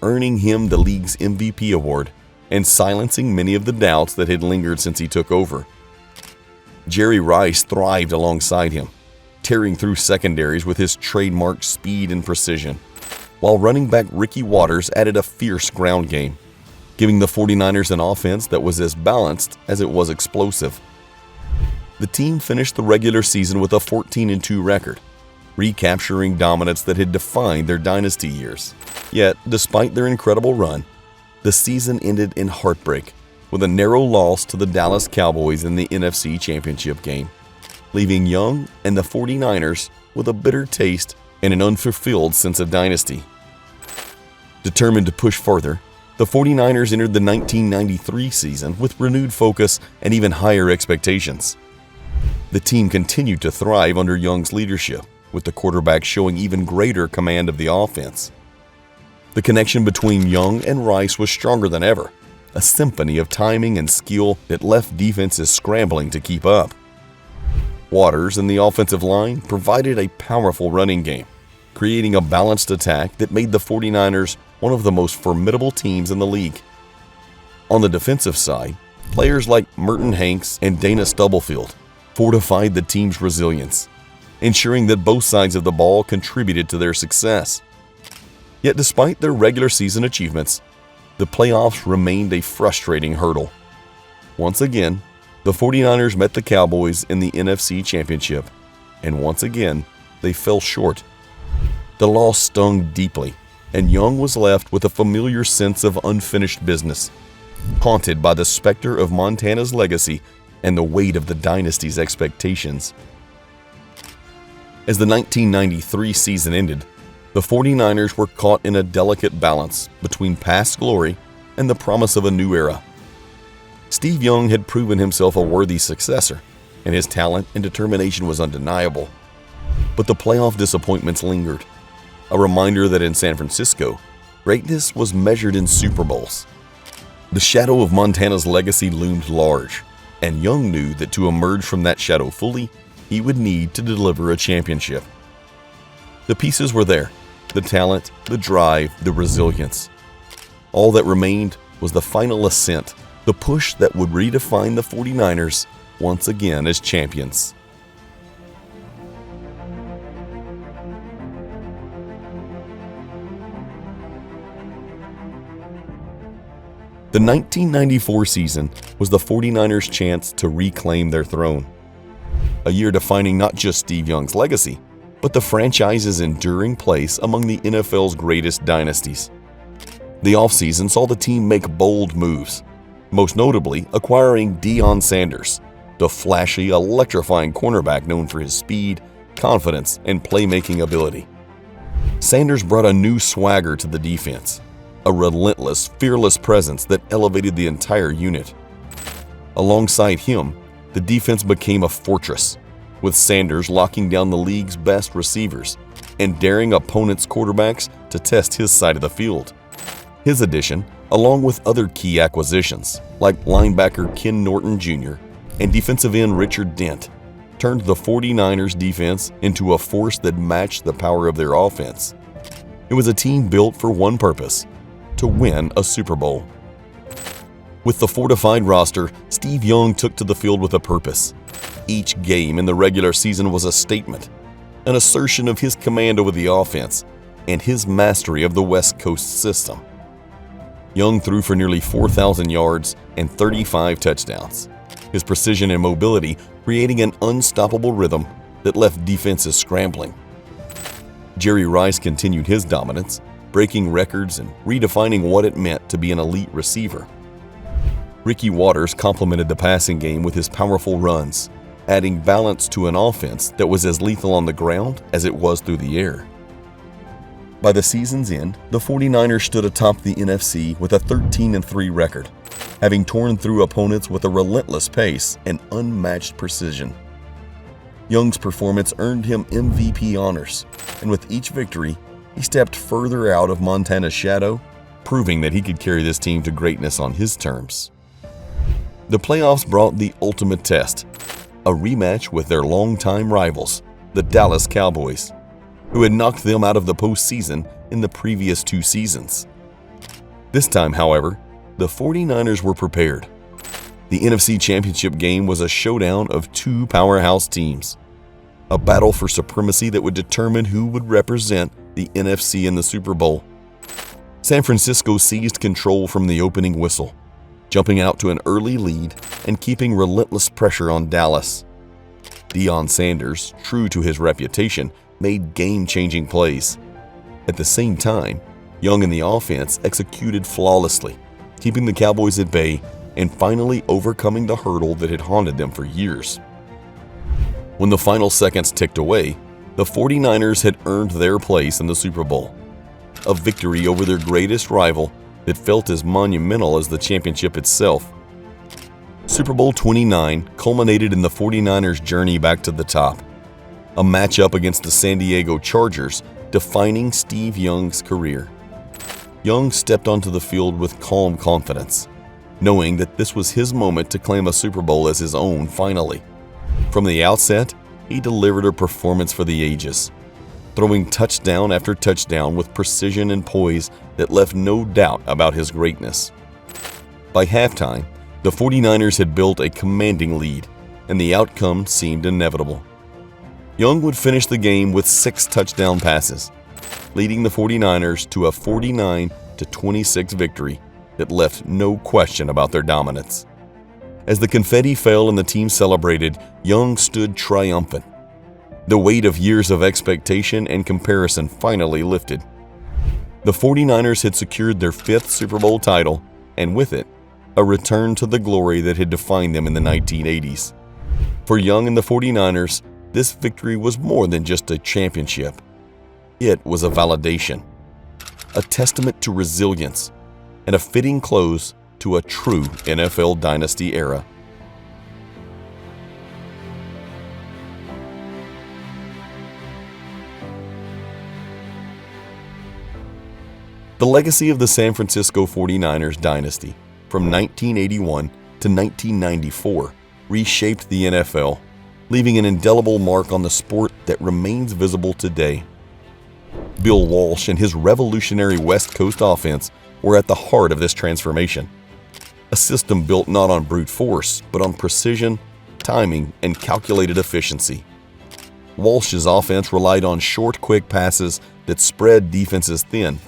earning him the league's MVP award and silencing many of the doubts that had lingered since he took over. Jerry Rice thrived alongside him, tearing through secondaries with his trademark speed and precision, while running back Ricky Watters added a fierce ground game, giving the 49ers an offense that was as balanced as it was explosive. The team finished the regular season with a 14-2 record, recapturing dominance that had defined their dynasty years. Yet, despite their incredible run, the season ended in heartbreak with a narrow loss to the Dallas Cowboys in the NFC Championship game, leaving Young and the 49ers with a bitter taste and an unfulfilled sense of dynasty. Determined to push further, The 49ers entered the 1993 season with renewed focus and even higher expectations. The team continued to thrive under Young's leadership, with the quarterback showing even greater command of the offense. The connection between Young and Rice was stronger than ever, a symphony of timing and skill that left defenses scrambling to keep up. Waters and the offensive line provided a powerful running game, creating a balanced attack that made the 49ers one of the most formidable teams in the league. On the defensive side, players like Merton Hanks and Dana Stubblefield fortified the team's resilience, ensuring that both sides of the ball contributed to their success. Yet despite their regular season achievements, the playoffs remained a frustrating hurdle. Once again, the 49ers met the Cowboys in the NFC Championship, and once again, they fell short. The loss stung deeply, and Young was left with a familiar sense of unfinished business, haunted by the specter of Montana's legacy and the weight of the dynasty's expectations. As the 1993 season ended, the 49ers were caught in a delicate balance between past glory and the promise of a new era. Steve Young had proven himself a worthy successor, and his talent and determination was undeniable. But the playoff disappointments lingered, a reminder that in San Francisco, greatness was measured in Super Bowls. The shadow of Montana's legacy loomed large, and Young knew that to emerge from that shadow fully, he would need to deliver a championship. The pieces were there: the talent, the drive, the resilience. All that remained was the final ascent, the push that would redefine the 49ers once again as champions. The 1994 season was the 49ers' chance to reclaim their throne. A year defining not just Steve Young's legacy, but the franchise's enduring place among the NFL's greatest dynasties. The offseason saw the team make bold moves, most notably acquiring Deion Sanders, the flashy, electrifying cornerback known for his speed, confidence, and playmaking ability. Sanders brought a new swagger to the defense, a relentless, fearless presence that elevated the entire unit. Alongside him, the defense became a fortress, with Sanders locking down the league's best receivers and daring opponents' quarterbacks to test his side of the field. His addition, along with other key acquisitions like linebacker Ken Norton Jr. and defensive end Richard Dent, turned the 49ers defense into a force that matched the power of their offense. It was a team built for one purpose: to win a Super Bowl. With the fortified roster, Steve Young took to the field with a purpose. Each game in the regular season was a statement, an assertion of his command over the offense and his mastery of the West Coast system. Young threw for nearly 4,000 yards and 35 touchdowns, his precision and mobility creating an unstoppable rhythm that left defenses scrambling. Jerry Rice continued his dominance, breaking records and redefining what it meant to be an elite receiver. Ricky Waters complemented the passing game with his powerful runs, adding balance to an offense that was as lethal on the ground as it was through the air. By the season's end, the 49ers stood atop the NFC with a 13-3 record, having torn through opponents with a relentless pace and unmatched precision. Young's performance earned him MVP honors, and with each victory, he stepped further out of Montana's shadow, proving that he could carry this team to greatness on his terms. The playoffs brought the ultimate test, a rematch with their longtime rivals, the Dallas Cowboys, who had knocked them out of the postseason in the previous 2 seasons. This time, however, the 49ers were prepared. The NFC Championship game was a showdown of 2 powerhouse teams, a battle for supremacy that would determine who would represent the NFC in the Super Bowl. San Francisco seized control from the opening whistle, jumping out to an early lead and keeping relentless pressure on Dallas. Deion Sanders, true to his reputation, made game-changing plays. At the same time, Young and the offense executed flawlessly, keeping the Cowboys at bay and finally overcoming the hurdle that had haunted them for years. When the final seconds ticked away, the 49ers had earned their place in the Super Bowl, a victory over their greatest rival that felt as monumental as the championship itself. Super Bowl 29 culminated in the 49ers' journey back to the top, a matchup against the San Diego Chargers defining Steve Young's career. Young stepped onto the field with calm confidence, knowing that this was his moment to claim a Super Bowl as his own finally. From the outset, he delivered a performance for the ages, throwing touchdown after touchdown with precision and poise that left no doubt about his greatness. By halftime, the 49ers had built a commanding lead, and the outcome seemed inevitable. Young would finish the game with 6 touchdown passes, leading the 49ers to a 49-26 victory that left no question about their dominance. As the confetti fell and the team celebrated, Young stood triumphant. The weight of years of expectation and comparison finally lifted. The 49ers had secured their 5th Super Bowl title, and with it, a return to the glory that had defined them in the 1980s. For Young and the 49ers, this victory was more than just a championship. It was a validation, a testament to resilience, and a fitting close to a true NFL dynasty era. The legacy of the San Francisco 49ers dynasty from 1981 to 1994 reshaped the NFL, leaving an indelible mark on the sport that remains visible today. Bill Walsh and his revolutionary West Coast offense were at the heart of this transformation, a system built not on brute force, but on precision, timing, and calculated efficiency. Walsh's offense relied on short, quick passes that spread defenses thin,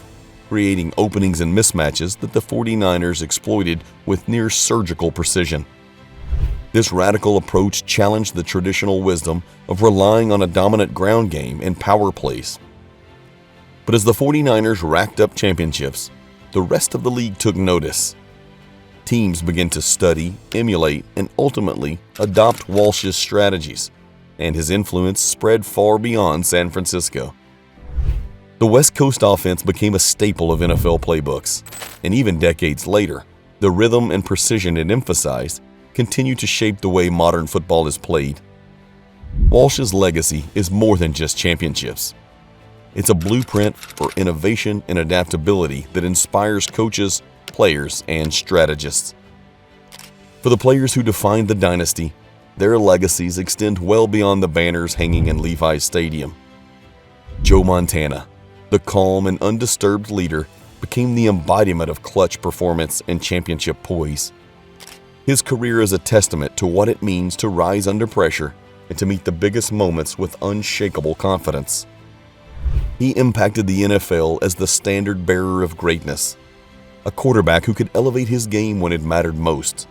creating openings and mismatches that the 49ers exploited with near surgical precision. This radical approach challenged the traditional wisdom of relying on a dominant ground game and power plays. But as the 49ers racked up championships, the rest of the league took notice. Teams began to study, emulate, and ultimately adopt Walsh's strategies, and his influence spread far beyond San Francisco. The West Coast offense became a staple of NFL playbooks, and even decades later, the rhythm and precision it emphasized continue to shape the way modern football is played. Walsh's legacy is more than just championships. It's a blueprint for innovation and adaptability that inspires coaches, players, and strategists. For the players who defined the dynasty, their legacies extend well beyond the banners hanging in Levi's Stadium. Joe Montana, the calm and undisturbed leader, became the embodiment of clutch performance and championship poise. His career is a testament to what it means to rise under pressure and to meet the biggest moments with unshakable confidence. He impacted the NFL as the standard bearer of greatness, a quarterback who could elevate his game when it mattered most.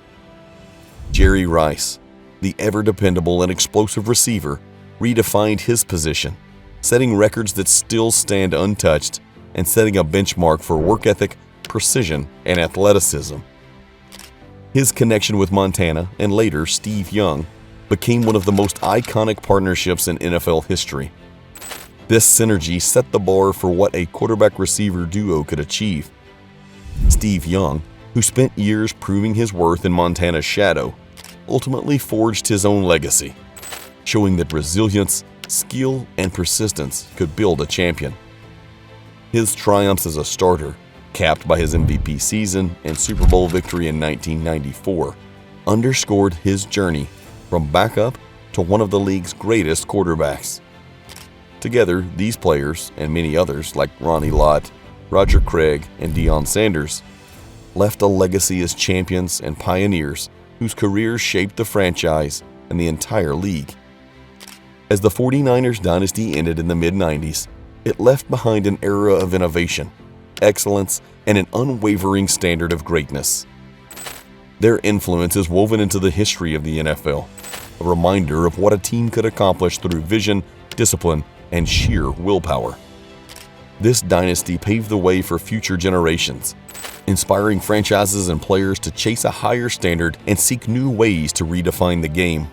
Jerry Rice, the ever-dependable and explosive receiver, redefined his position, setting records that still stand untouched and setting a benchmark for work ethic, precision, and athleticism. His connection with Montana and later Steve Young became one of the most iconic partnerships in NFL history. This synergy set the bar for what a quarterback-receiver duo could achieve. Steve Young, who spent years proving his worth in Montana's shadow, ultimately forged his own legacy, showing that resilience, skill, and persistence could build a champion. His triumphs as a starter, capped by his MVP season and Super Bowl victory in 1994, underscored his journey from backup to one of the league's greatest quarterbacks. Together, these players, and many others like Ronnie Lott, Roger Craig, and Deion Sanders, left a legacy as champions and pioneers whose careers shaped the franchise and the entire league. As the 49ers dynasty ended in the mid-90s, it left behind an era of innovation, excellence, and an unwavering standard of greatness. Their influence is woven into the history of the NFL, a reminder of what a team could accomplish through vision, discipline, and sheer willpower. This dynasty paved the way for future generations, inspiring franchises and players to chase a higher standard and seek new ways to redefine the game.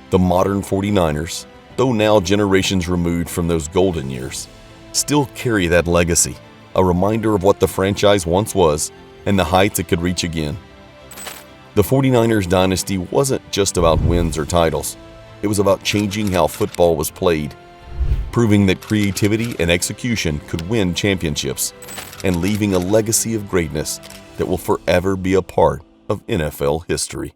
The modern 49ers, though now generations removed from those golden years, still carry that legacy, a reminder of what the franchise once was and the heights it could reach again. The 49ers dynasty wasn't just about wins or titles. It was about changing how football was played, proving that creativity and execution could win championships, and leaving a legacy of greatness that will forever be a part of NFL history.